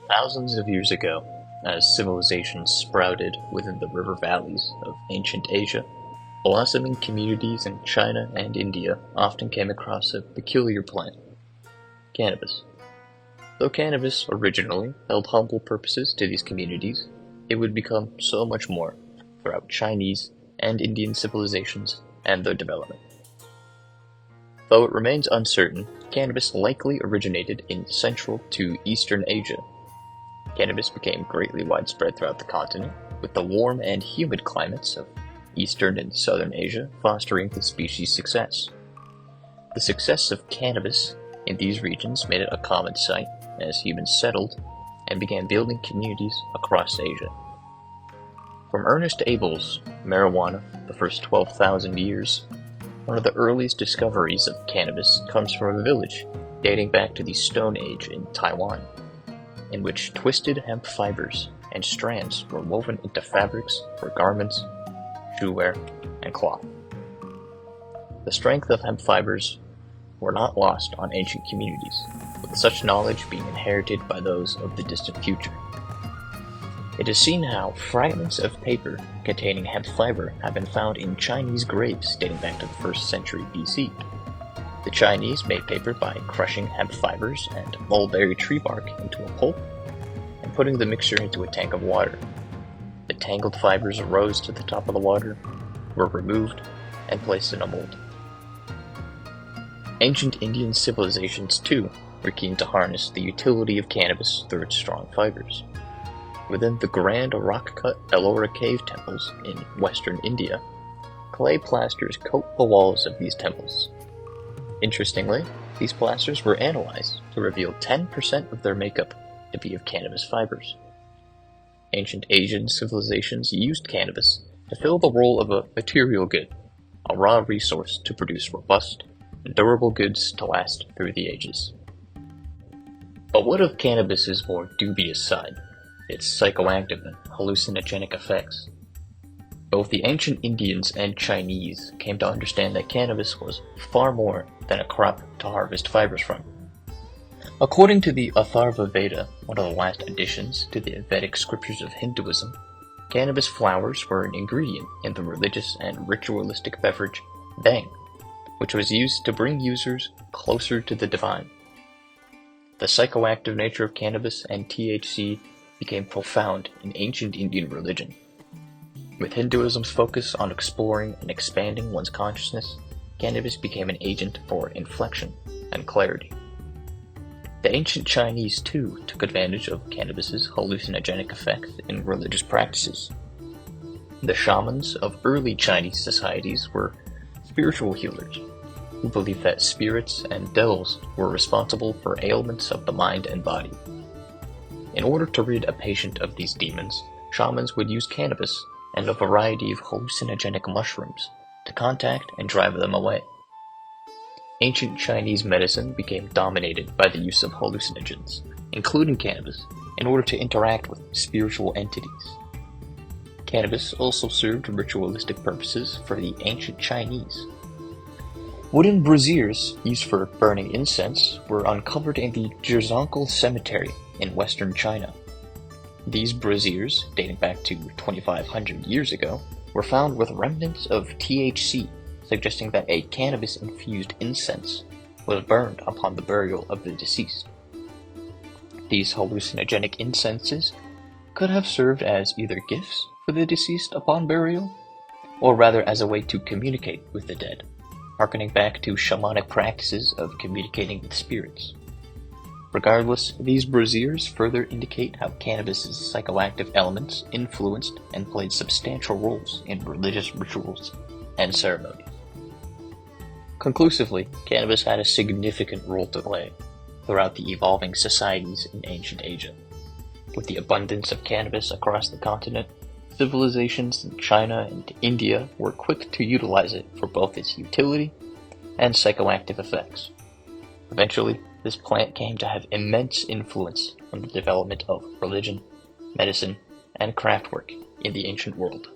Thousands of years ago, as civilizations sprouted within the river valleys of ancient Asia, blossoming communities in China and India often came across a peculiar plant, cannabis. Though cannabis originally held humble purposes to these communities, it would become so much more throughout Chinese and Indian civilizations and their development. Though it remains uncertain, cannabis likely originated in Central to Eastern Asia. Cannabis became greatly widespread throughout the continent, with the warm and humid climates of Eastern and Southern Asia fostering the species' success. The success of cannabis in these regions made it a common sight as humans settled and began building communities across Asia. From Ernest Abel's marijuana, the first 12,000 years, one of the earliest discoveries of cannabis comes from a village dating back to the Stone Age in Taiwan, in which twisted hemp fibers and strands were woven into fabrics for garments, shoewear, and cloth. The strength of hemp fibers were not lost on ancient communities, with such knowledge being inherited by those of the distant future. It is seen how fragments of paper containing hemp fiber have been found in Chinese graves dating back to the 1st century BC. The Chinese made paper by crushing hemp fibers and mulberry tree bark into a pulp and putting the mixture into a tank of water. The tangled fibers rose to the top of the water, were removed, and placed in a mold. Ancient Indian civilizations, too, were keen to harness the utility of cannabis through its strong fibers. Within the grand rock-cut Ellora cave temples in western India, clay plasters coat the walls of these temples. Interestingly, these plasters were analyzed to reveal 10% of their makeup to be of cannabis fibers. Ancient Asian civilizations used cannabis to fill the role of a material good, a raw resource to produce robust, durable goods to last through the ages. But what of cannabis's more dubious side? Its psychoactive and hallucinogenic effects. Both the ancient Indians and Chinese came to understand that cannabis was far more than a crop to harvest fibers from. According to the Atharva Veda, one of the last additions to the Vedic scriptures of Hinduism, cannabis flowers were an ingredient in the religious and ritualistic beverage bhang, which was used to bring users closer to the divine. The psychoactive nature of cannabis and THC became profound in ancient Indian religion. With Hinduism's focus on exploring and expanding one's consciousness, cannabis became an agent for inflection and clarity. The ancient Chinese, too, took advantage of cannabis's hallucinogenic effects in religious practices. The shamans of early Chinese societies were spiritual healers, who believed that spirits and devils were responsible for ailments of the mind and body. In order to rid a patient of these demons, shamans would use cannabis and a variety of hallucinogenic mushrooms to contact and drive them away. Ancient Chinese medicine became dominated by the use of hallucinogens, including cannabis, in order to interact with spiritual entities. Cannabis also served ritualistic purposes for the ancient Chinese. Wooden braziers used for burning incense were uncovered in the Zhizangkal Cemetery in western China. These braziers, dating back to 2,500 years ago, were found with remnants of THC, suggesting that a cannabis-infused incense was burned upon the burial of the deceased. These hallucinogenic incenses could have served as either gifts for the deceased upon burial, or rather as a way to communicate with the dead, harkening back to shamanic practices of communicating with spirits. Regardless, these braziers further indicate how cannabis's psychoactive elements influenced and played substantial roles in religious rituals and ceremonies. Conclusively, cannabis had a significant role to play throughout the evolving societies in ancient Asia. With the abundance of cannabis across the continent, civilizations in China and India were quick to utilize it for both its utility and psychoactive effects. Eventually, this plant came to have immense influence on the development of religion, medicine, and craftwork in the ancient world.